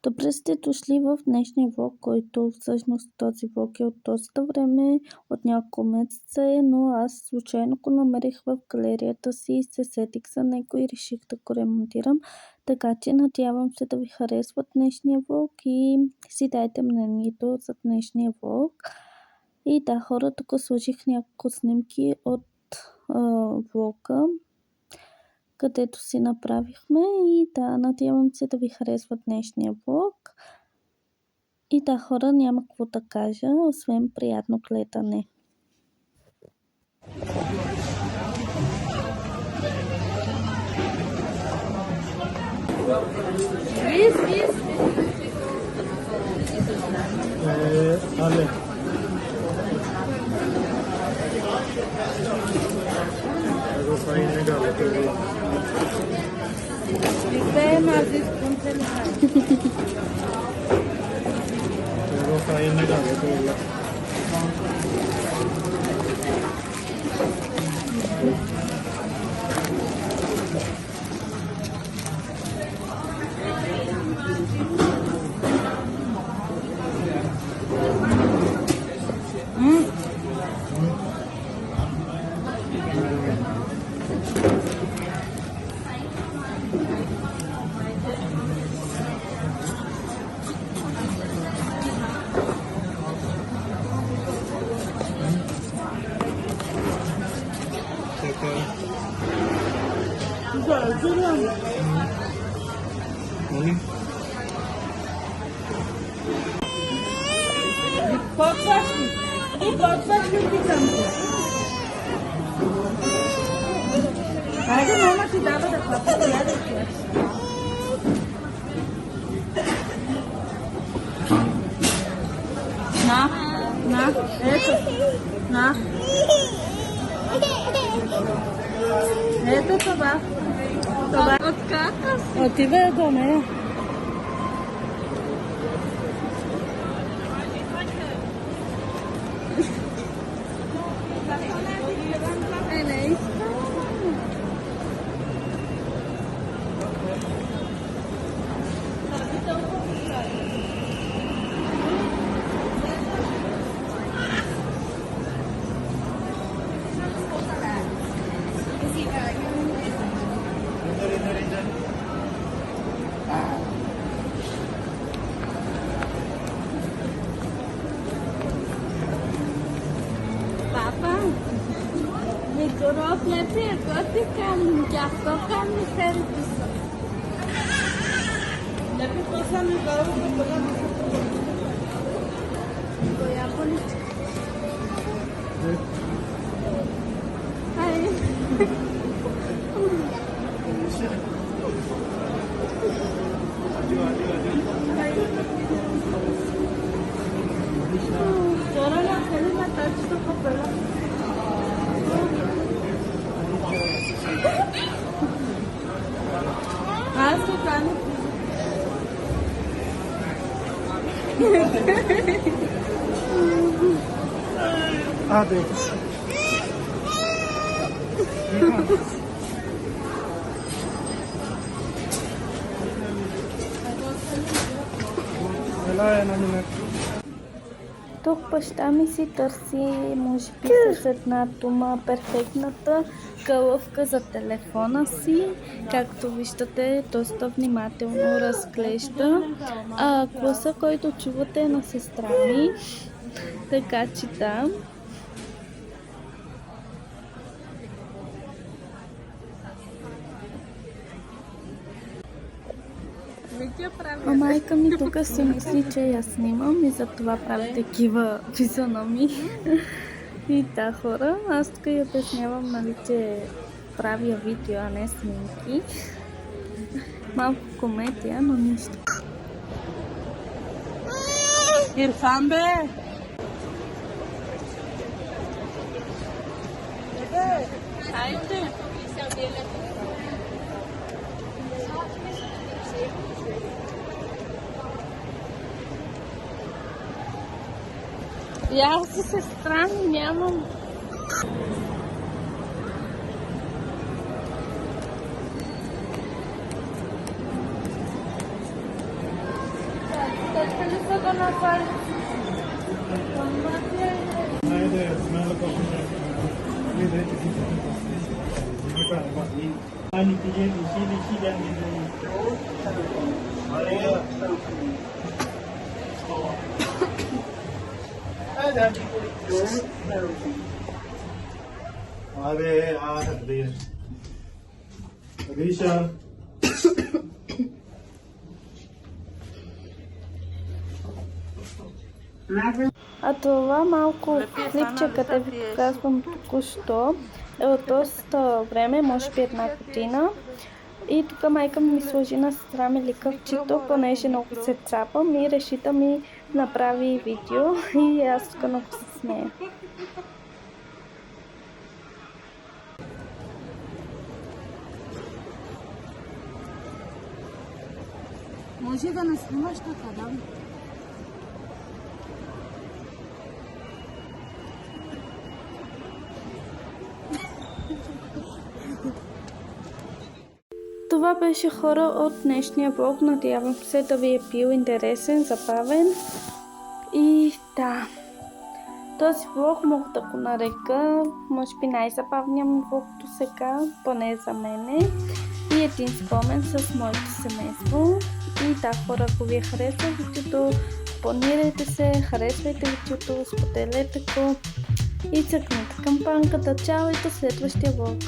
Добре сте дошли в днешния влог, който всъщност този влог е от доста време, от няколко месеца е, но аз случайно го намерих в галерията си и се сетих за него и реших да го ремонтирам. Така че надявам се да ви харесва днешния влог и си дайте мнението за днешния влог. И да, хора, тук сложих няколко снимки от влога, където си направихме и да, надявам се да ви харесва днешния влог. И да, хора, няма какво да кажа, освен приятно гледане. Ale. Algo fajnego, ale to jest... Algo fajnego, ale to jest... Haydi mama ti dava da papa da Na, eto, na. Ето това. Това от кака си? Отивай до нея. Mikrof yapıyor, götürken yaptıkken mi servis? Yapıyorsan bir kahve koyalım. Koyalım. Hayır. Sonra la kelime tartıştık kopyalar. Acho que tá no Adeus. Ela é na minha. Тук баща ми си търси, може би с една дума, перфектната кълъвка за телефона си. Както виждате, доста внимателно разглежда. Гласа, който чувате, е на сестра ми. Така че да. А майка ми тук си мисли, че я снимам и затова правя такива физиономии. И да, хора, аз тук я обяснявам, нали, че правя видео, а не снимки. Малко комедия, но нищо. İrfan Bey. Haydi. И аз със сестра ми нямам. Haydi, smell the coffee. Aynı kişi geldi. अरे Alicia. А това малко клипче, къде ви показвам току-що, е от доста време, може би 1 година. И тук майка ми сложи на сестра ми ликавчето, понеже много се цапам и реши да ми направи видео и аз тук много се смея. Може да не снимаш така, да? Това беше, хора, от днешния влог. Надявам се да ви е бил интересен, забавен. И да, този влог мога да го нарека, може би най-забавният ми влог до сега, поне за мене. И един спомен с моето семейство. И да, хора, ако ви е харесало видеото, абонирайте се, харесвайте видеото, споделете го и цъкнете кампанката. Чао и до следващия влог.